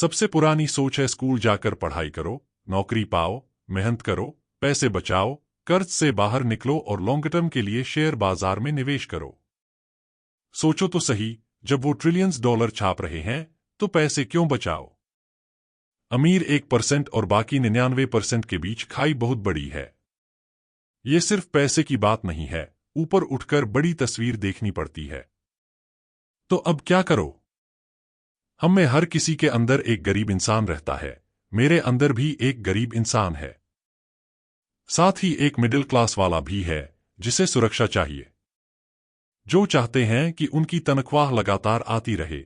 सबसे पुरानी सोच है स्कूल जाकर पढ़ाई करो, नौकरी पाओ, मेहनत करो, पैसे बचाओ, कर्ज से बाहर निकलो और लॉन्ग टर्म के लिए शेयर बाजार में निवेश करो। सोचो तो सही, जब वो ट्रिलियंस डॉलर छाप रहे हैं तो पैसे क्यों बचाओ? अमीर 1% और बाकी 99% के बीच खाई बहुत बड़ी है। ये सिर्फ पैसे की बात नहीं है, ऊपर उठकर बड़ी तस्वीर देखनी पड़ती है। तो अब क्या करो? हम में हर किसी के अंदर एक गरीब इंसान रहता है। मेरे अंदर भी एक गरीब इंसान है। साथ ही एक मिडिल क्लास वाला भी है जिसे सुरक्षा चाहिए, जो चाहते हैं कि उनकी तनख्वाह लगातार आती रहे।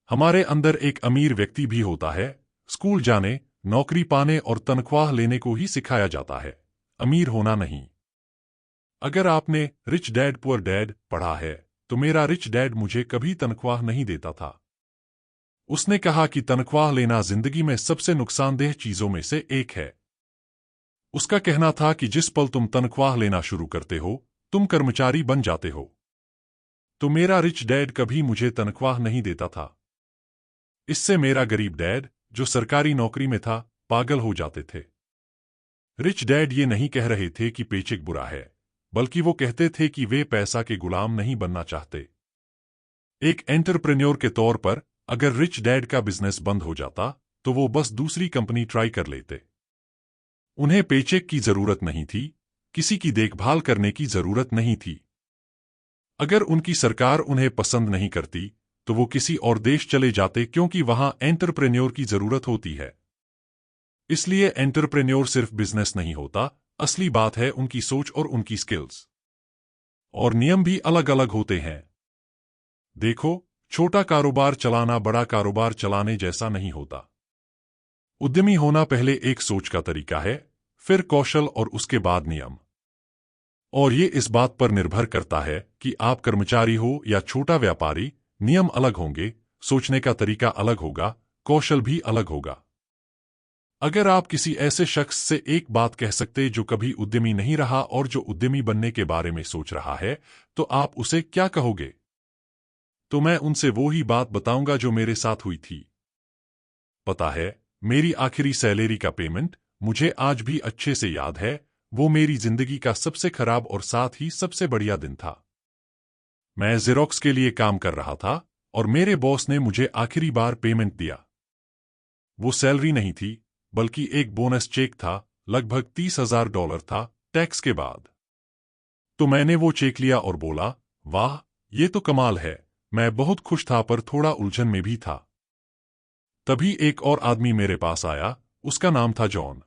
हमारे अंदर एक अमीर व्यक्ति भी होता है। स्कूल जाने, नौकरी पाने और तनख्वाह लेने को ही सिखाया जाता है, अमीर होना नहीं। अगर आपने रिच डैड पुअर डैड पढ़ा है तो मेरा रिच डैड मुझे कभी तनख्वाह नहीं देता था। उसने कहा कि तनख्वाह लेना जिंदगी में सबसे नुकसानदेह चीजों में से एक है। उसका कहना था कि जिस पल तुम तनख्वाह लेना शुरू करते हो, तुम कर्मचारी बन जाते हो। तो मेरा रिच डैड कभी मुझे तनख्वाह नहीं देता था। इससे मेरा गरीब डैड, जो सरकारी नौकरी में था, पागल हो जाते थे। रिच डैड ये नहीं कह रहे थे कि पेचेक बुरा है, बल्कि वो कहते थे कि वे पैसा के गुलाम नहीं बनना चाहते। एक एंटरप्रेन्योर के तौर पर अगर रिच डैड का बिजनेस बंद हो जाता तो वो बस दूसरी कंपनी ट्राई कर लेते। उन्हें पेचेक की जरूरत नहीं थी, किसी की देखभाल करने की जरूरत नहीं थी। अगर उनकी सरकार उन्हें पसंद नहीं करती तो वो किसी और देश चले जाते, क्योंकि वहां एंटरप्रेन्योर की जरूरत होती है। इसलिए एंटरप्रेन्योर सिर्फ बिजनेस नहीं होता, असली बात है उनकी सोच और उनकी स्किल्स। और नियम भी अलग अलग होते हैं। देखो, छोटा कारोबार चलाना बड़ा कारोबार चलाने जैसा नहीं होता। उद्यमी होना पहले एक सोच का तरीका है, फिर कौशल और उसके बाद नियम। और ये इस बात पर निर्भर करता है कि आप कर्मचारी हो या छोटा व्यापारी, नियम अलग होंगे, सोचने का तरीका अलग होगा, कौशल भी अलग होगा। अगर आप किसी ऐसे शख्स से एक बात कह सकते जो कभी उद्यमी नहीं रहा और जो उद्यमी बनने के बारे में सोच रहा है, तो आप उसे क्या कहोगे? तो मैं उनसे वो ही बात बताऊंगा जो मेरे साथ हुई थी। पता है, मेरी आखिरी सैलरी का पेमेंट मुझे आज भी अच्छे से याद है। वो मेरी जिंदगी का सबसे खराब और साथ ही सबसे बढ़िया दिन था। मैं जेरोक्स के लिए काम कर रहा था और मेरे बॉस ने मुझे आखिरी बार पेमेंट दिया। वो सैलरी नहीं थी, बल्कि एक बोनस चेक था, लगभग $30,000 था, टैक्स के बाद। तो मैंने वो चेक लिया और बोला, वाह, ये तो कमाल है। मैं बहुत खुश था पर थोड़ा उलझन में भी था। तभी एक और आदमी मेरे पास आया, उसका नाम था जॉन।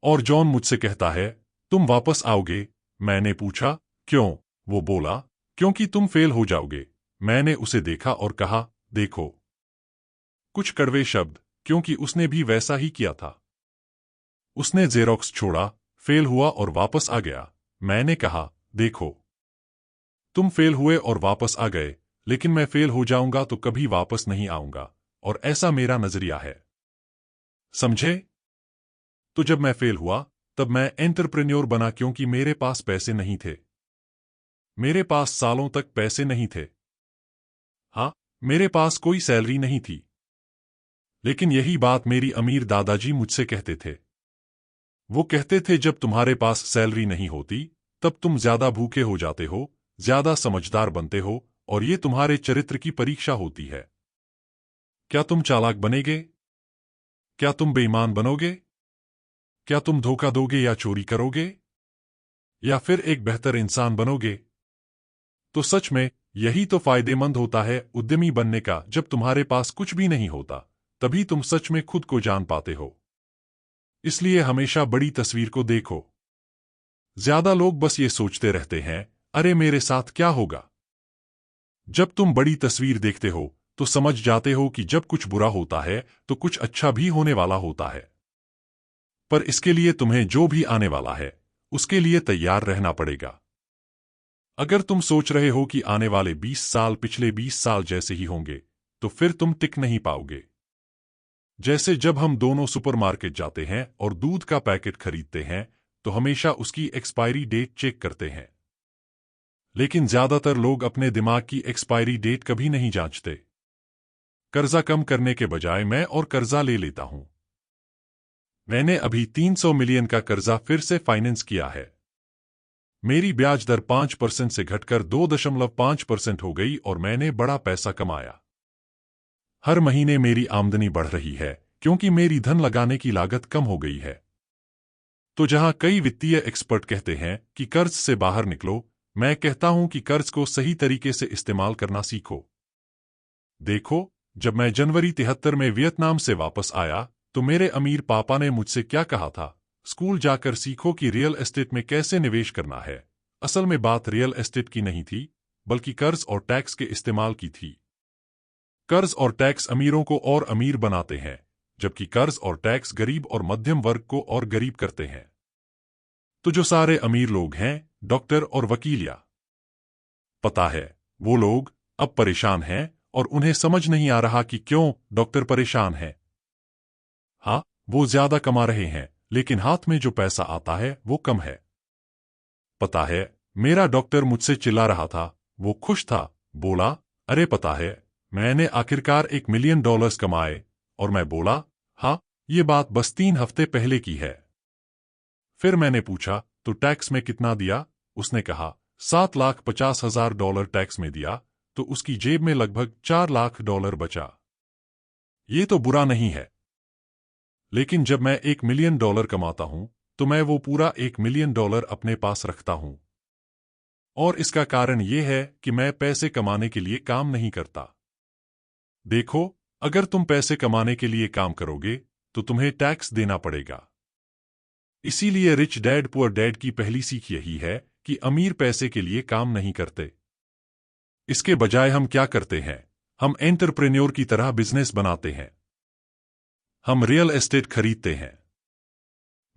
और जॉन मुझसे कहता है, तुम वापस आओगे? मैंने पूछा, क्यों? वो बोला, क्योंकि तुम फेल हो जाओगे। मैंने उसे देखा और कहा, देखो। कुछ कड़वे शब्द, क्योंकि उसने भी वैसा ही किया था। उसने जेरोक्स छोड़ा, फेल हुआ और वापस आ गया। मैंने कहा, देखो, तुम फेल हुए और वापस आ गए, लेकिन मैं फेल हो जाऊंगा तो कभी वापस नहीं आऊंगा, और ऐसा मेरा नजरिया है। समझे? तो जब मैं फेल हुआ तब मैं एंटरप्रेन्योर बना, क्योंकि मेरे पास पैसे नहीं थे। मेरे पास सालों तक पैसे नहीं थे। हाँ, मेरे पास कोई सैलरी नहीं थी। लेकिन यही बात मेरी अमीर दादाजी मुझसे कहते थे। वो कहते थे, जब तुम्हारे पास सैलरी नहीं होती तब तुम ज्यादा भूखे हो जाते हो, ज्यादा समझदार बनते हो, और ये तुम्हारे चरित्र की परीक्षा होती है। क्या तुम चालाक बनेगे? क्या तुम बेईमान बनोगे? क्या तुम धोखा दोगे या चोरी करोगे? या फिर एक बेहतर इंसान बनोगे? तो सच में यही तो फायदेमंद होता है उद्यमी बनने का। जब तुम्हारे पास कुछ भी नहीं होता तभी तुम सच में खुद को जान पाते हो। इसलिए हमेशा बड़ी तस्वीर को देखो। ज्यादा लोग बस ये सोचते रहते हैं, अरे मेरे साथ क्या होगा? जब तुम बड़ी तस्वीर देखते हो तो समझ जाते हो कि जब कुछ बुरा होता है तो कुछ अच्छा भी होने वाला होता है। पर इसके लिए तुम्हें जो भी आने वाला है उसके लिए तैयार रहना पड़ेगा। अगर तुम सोच रहे हो कि आने वाले 20 साल पिछले 20 साल जैसे ही होंगे तो फिर तुम टिक नहीं पाओगे। जैसे जब हम दोनों सुपरमार्केट जाते हैं और दूध का पैकेट खरीदते हैं तो हमेशा उसकी एक्सपायरी डेट चेक करते हैं। लेकिन ज्यादातर लोग अपने दिमाग की एक्सपायरी डेट कभी नहीं जांचते। कर्जा कम करने के बजाय मैं और कर्जा ले लेता हूं। मैंने अभी 300 मिलियन का कर्जा फिर से फाइनेंस किया है। मेरी ब्याज दर 5% से घटकर 2.5% हो गई और मैंने बड़ा पैसा कमाया। हर महीने मेरी आमदनी बढ़ रही है क्योंकि मेरी धन लगाने की लागत कम हो गई है। तो जहां कई वित्तीय एक्सपर्ट कहते हैं कि कर्ज से बाहर निकलो, मैं कहता हूं कि कर्ज को सही तरीके से इस्तेमाल करना सीखो। देखो, जब मैं जनवरी 73 में वियतनाम से वापस आया तो मेरे अमीर पापा ने मुझसे क्या कहा था, स्कूल जाकर सीखो कि रियल एस्टेट में कैसे निवेश करना है। असल में बात रियल एस्टेट की नहीं थी, बल्कि कर्ज और टैक्स के इस्तेमाल की थी। कर्ज और टैक्स अमीरों को और अमीर बनाते हैं, जबकि कर्ज और टैक्स गरीब और मध्यम वर्ग को और गरीब करते हैं। तो जो सारे अमीर लोग हैं, डॉक्टर और वकील, या पता है, वो लोग अब परेशान हैं और उन्हें समझ नहीं आ रहा कि क्यों डॉक्टर परेशान हैं। हाँ, वो ज्यादा कमा रहे हैं, लेकिन हाथ में जो पैसा आता है वो कम है। पता है, मेरा डॉक्टर मुझसे चिल्ला रहा था, वो खुश था, बोला, अरे पता है, मैंने आखिरकार $1 मिलियन कमाए। और मैं बोला, हाँ, ये बात बस 3 हफ्ते पहले की है। फिर मैंने पूछा, तो टैक्स में कितना दिया? उसने कहा, $7,50,000 टैक्स में दिया, तो उसकी जेब में लगभग $4 लाख बचा। ये तो बुरा नहीं है। लेकिन जब मैं $1 मिलियन कमाता हूं, तो मैं वो पूरा $1 मिलियन अपने पास रखता हूं। और इसका कारण यह है कि मैं पैसे कमाने के लिए काम नहीं करता। देखो, अगर तुम पैसे कमाने के लिए काम करोगे, तो तुम्हें टैक्स देना पड़ेगा। इसीलिए रिच डैड पुअर डैड की पहली सीख यही है कि अमीर पैसे के लिए काम नहीं करते। इसके बजाय हम क्या करते हैं? हम एंटरप्रेन्योर की तरह बिजनेस बनाते हैं। हम रियल एस्टेट खरीदते हैं।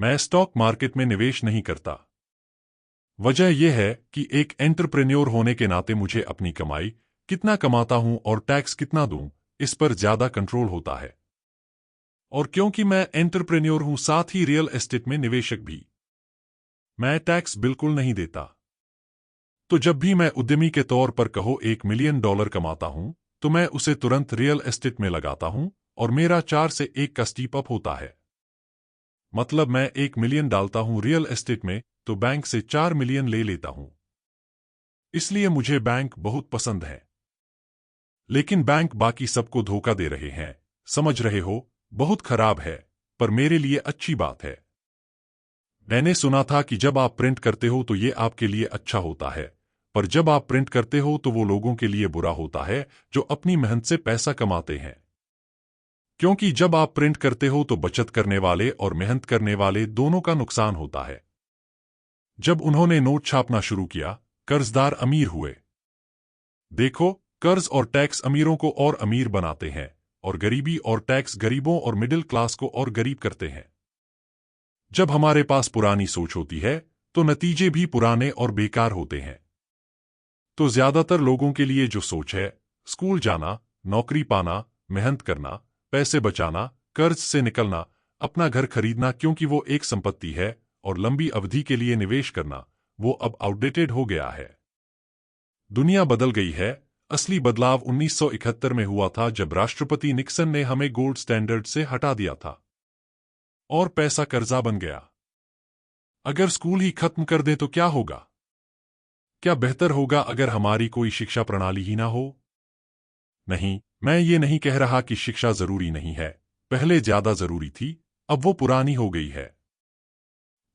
मैं स्टॉक मार्केट में निवेश नहीं करता। वजह यह है कि एक एंटरप्रेन्योर होने के नाते मुझे अपनी कमाई, कितना कमाता हूं और टैक्स कितना दूं, इस पर ज्यादा कंट्रोल होता है। और क्योंकि मैं एंटरप्रेन्योर हूं, साथ ही रियल एस्टेट में निवेशक भी, मैं टैक्स बिल्कुल नहीं देता। तो जब भी मैं उद्यमी के तौर पर कहो $1 मिलियन कमाता हूं, तो मैं उसे तुरंत रियल एस्टेट में लगाता हूं और मेरा 4 से 1 का स्टीप अप होता है। मतलब मैं 1 मिलियन डालता हूं रियल एस्टेट में, तो बैंक से 4 मिलियन ले लेता हूं। इसलिए मुझे बैंक बहुत पसंद है। लेकिन बैंक बाकी सबको धोखा दे रहे हैं, समझ रहे हो? बहुत खराब है, पर मेरे लिए अच्छी बात है। मैंने सुना था कि जब आप प्रिंट करते हो तो ये आपके लिए अच्छा होता है, पर जब आप प्रिंट करते हो तो वो लोगों के लिए बुरा होता है जो अपनी मेहनत से पैसा कमाते हैं। क्योंकि जब आप प्रिंट करते हो तो बचत करने वाले और मेहनत करने वाले दोनों का नुकसान होता है। जब उन्होंने नोट छापना शुरू किया, कर्जदार अमीर हुए। देखो, कर्ज और टैक्स अमीरों को और अमीर बनाते हैं, और गरीबी और टैक्स गरीबों और मिडिल क्लास को और गरीब करते हैं। जब हमारे पास पुरानी सोच होती है, तो नतीजे भी पुराने और बेकार होते हैं। तो ज्यादातर लोगों के लिए जो सोच है, स्कूल जाना, नौकरी पाना, मेहनत करना, पैसे बचाना, कर्ज से निकलना, अपना घर खरीदना क्योंकि वो एक संपत्ति है, और लंबी अवधि के लिए निवेश करना, वो अब आउटडेटेड हो गया है। दुनिया बदल गई है। असली बदलाव 1971 में हुआ था, जब राष्ट्रपति निक्सन ने हमें गोल्ड स्टैंडर्ड से हटा दिया था और पैसा कर्जा बन गया। अगर स्कूल ही खत्म कर दें तो क्या होगा? क्या बेहतर होगा अगर हमारी कोई शिक्षा प्रणाली ही ना हो? नहीं, मैं ये नहीं कह रहा कि शिक्षा जरूरी नहीं है। पहले ज्यादा जरूरी थी, अब वो पुरानी हो गई है।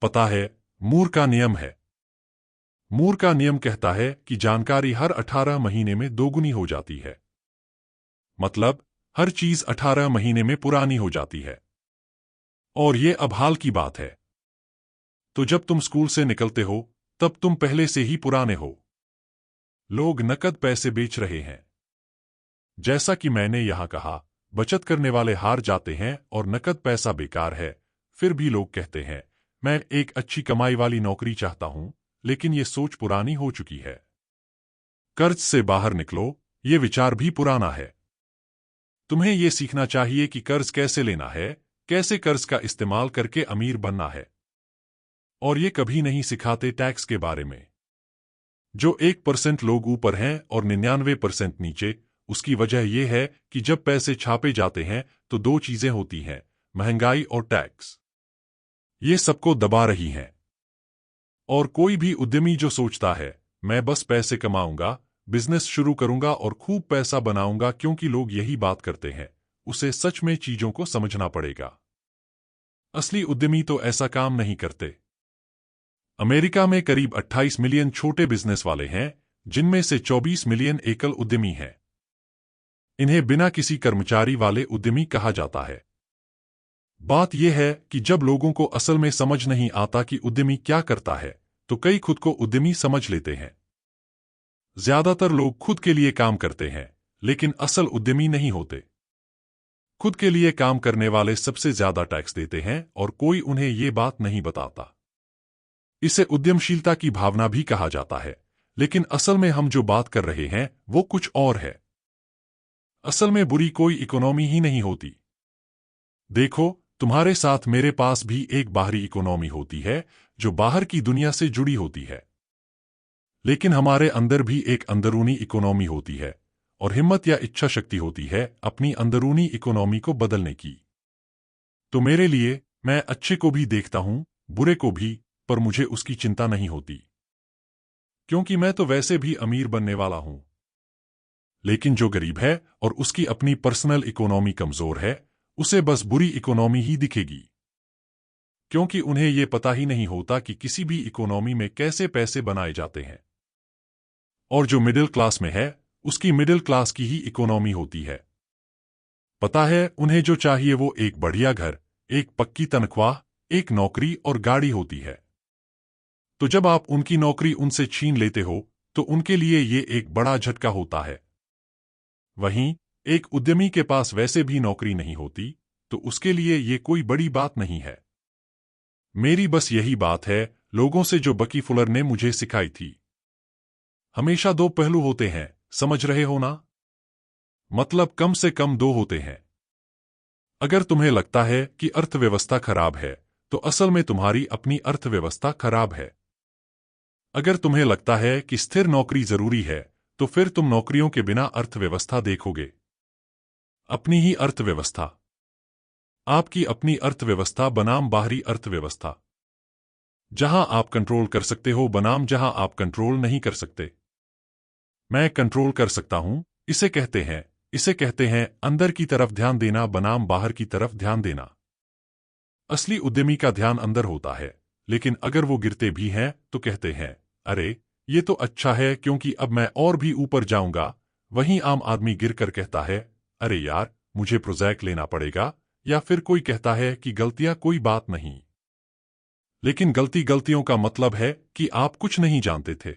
पता है, मूर का नियम है। मूर का नियम कहता है कि जानकारी हर 18 महीने में दोगुनी हो जाती है। मतलब, हर चीज 18 महीने में पुरानी हो जाती है। और ये अब हाल की बात है। तो जब तुम स्कूल से निकलते हो, तब तुम पहले से ही पुराने हो। लोग नकद पैसे बेच रहे हैं। जैसा कि मैंने यहां कहा, बचत करने वाले हार जाते हैं और नकद पैसा बेकार है। फिर भी लोग कहते हैं, मैं एक अच्छी कमाई वाली नौकरी चाहता हूं, लेकिन ये सोच पुरानी हो चुकी है। कर्ज से बाहर निकलो, ये विचार भी पुराना है। तुम्हें यह सीखना चाहिए कि कर्ज कैसे लेना है, कैसे कर्ज का इस्तेमाल करके अमीर बनना है। और ये कभी नहीं सिखाते टैक्स के बारे में। जो 1% लोग ऊपर हैं और 99% नीचे, उसकी वजह यह है कि जब पैसे छापे जाते हैं तो दो चीजें होती हैं, महंगाई और टैक्स। ये सबको दबा रही हैं। और कोई भी उद्यमी जो सोचता है मैं बस पैसे कमाऊंगा, बिजनेस शुरू करूंगा और खूब पैसा बनाऊंगा क्योंकि लोग यही बात करते हैं, उसे सच में चीजों को समझना पड़ेगा। असली उद्यमी तो ऐसा काम नहीं करते। अमेरिका में करीब 28 मिलियन छोटे बिजनेस वाले हैं, जिनमें से 24 मिलियन एकल उद्यमी हैं। इन्हें बिना किसी कर्मचारी वाले उद्यमी कहा जाता है। बात यह है कि जब लोगों को असल में समझ नहीं आता कि उद्यमी क्या करता है, तो कई खुद को उद्यमी समझ लेते हैं। ज्यादातर लोग खुद के लिए काम करते हैं, लेकिन असल उद्यमी नहीं होते। खुद के लिए काम करने वाले सबसे ज्यादा टैक्स देते हैं और कोई उन्हें ये बात नहीं बताता। इसे उद्यमशीलता की भावना भी कहा जाता है, लेकिन असल में हम जो बात कर रहे हैं वो कुछ और है। असल में बुरी कोई इकोनॉमी ही नहीं होती। देखो, तुम्हारे साथ मेरे पास भी एक बाहरी इकोनॉमी होती है जो बाहर की दुनिया से जुड़ी होती है, लेकिन हमारे अंदर भी एक अंदरूनी इकोनॉमी होती है और हिम्मत या इच्छा शक्ति होती है अपनी अंदरूनी इकोनॉमी को बदलने की। तो मेरे लिए, मैं अच्छे को भी देखता हूं, बुरे को भी, पर मुझे उसकी चिंता नहीं होती, क्योंकि मैं तो वैसे भी अमीर बनने वाला हूं। लेकिन जो गरीब है और उसकी अपनी पर्सनल इकोनॉमी कमजोर है, उसे बस बुरी इकोनॉमी ही दिखेगी, क्योंकि उन्हें यह पता ही नहीं होता कि किसी भी इकोनॉमी में कैसे पैसे बनाए जाते हैं। और जो मिडिल क्लास में है, उसकी मिडिल क्लास की ही इकोनॉमी होती है। पता है उन्हें जो चाहिए वो एक बढ़िया घर, एक पक्की तनख्वाह, एक नौकरी और गाड़ी होती है। तो जब आप उनकी नौकरी उनसे छीन लेते हो, तो उनके लिए ये एक बड़ा झटका होता है। वहीं एक उद्यमी के पास वैसे भी नौकरी नहीं होती, तो उसके लिए ये कोई बड़ी बात नहीं है। मेरी बस यही बात है लोगों से जो बकी फुलर ने मुझे सिखाई थी। हमेशा दो पहलू होते हैं, समझ रहे हो ना? मतलब कम से कम दो होते हैं। अगर तुम्हें लगता है कि अर्थव्यवस्था खराब है, तो असल में तुम्हारी अपनी अर्थव्यवस्था खराब है। अगर तुम्हें लगता है कि स्थिर नौकरी जरूरी है, तो फिर तुम नौकरियों के बिना अर्थव्यवस्था देखोगे। अपनी ही अर्थव्यवस्था। आपकी अपनी अर्थव्यवस्था बनाम बाहरी अर्थव्यवस्था। जहां आप कंट्रोल कर सकते हो बनाम जहां आप कंट्रोल नहीं कर सकते। मैं कंट्रोल कर सकता हूं, इसे कहते हैं अंदर की तरफ ध्यान देना बनाम बाहर की तरफ ध्यान देना। असली उद्यमी का ध्यान अंदर होता है, लेकिन अगर वो गिरते भी हैं तो कहते हैं, अरे ये तो अच्छा है क्योंकि अब मैं और भी ऊपर जाऊंगा। वहीं आम आदमी गिरकर कहता है, अरे यार मुझे प्रोजेक्ट लेना पड़ेगा, या फिर कोई कहता है कि गलतियां कोई बात नहीं। लेकिन गलतियों का मतलब है कि आप कुछ नहीं जानते थे।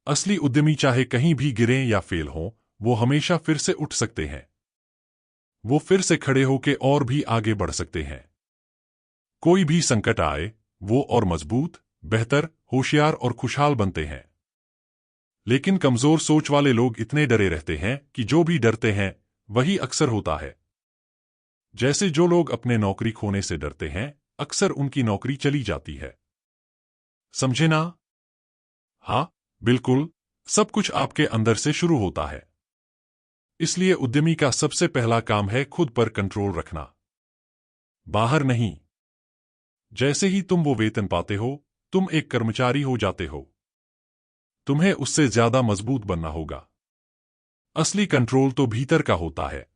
असली उद्यमी चाहे कहीं भी गिरें या फेल हों, वो हमेशा फिर से उठ सकते हैं। वो फिर से खड़े होके और भी आगे बढ़ सकते हैं। कोई भी संकट आए, वो और मजबूत, बेहतर, होशियार और खुशहाल बनते हैं। लेकिन कमजोर सोच वाले लोग इतने डरे रहते हैं कि जो भी डरते हैं वही अक्सर होता है। जैसे जो लोग अपने नौकरी खोने से डरते हैं, अक्सर उनकी नौकरी चली जाती है। समझे ना? हाँ, बिल्कुल, सब कुछ आपके अंदर से शुरू होता है। इसलिए उद्यमी का सबसे पहला काम है खुद पर कंट्रोल रखना, बाहर नहीं। जैसे ही तुम वो वेतन पाते हो, तुम एक कर्मचारी हो जाते हो। तुम्हें उससे ज्यादा मजबूत बनना होगा। असली कंट्रोल तो भीतर का होता है।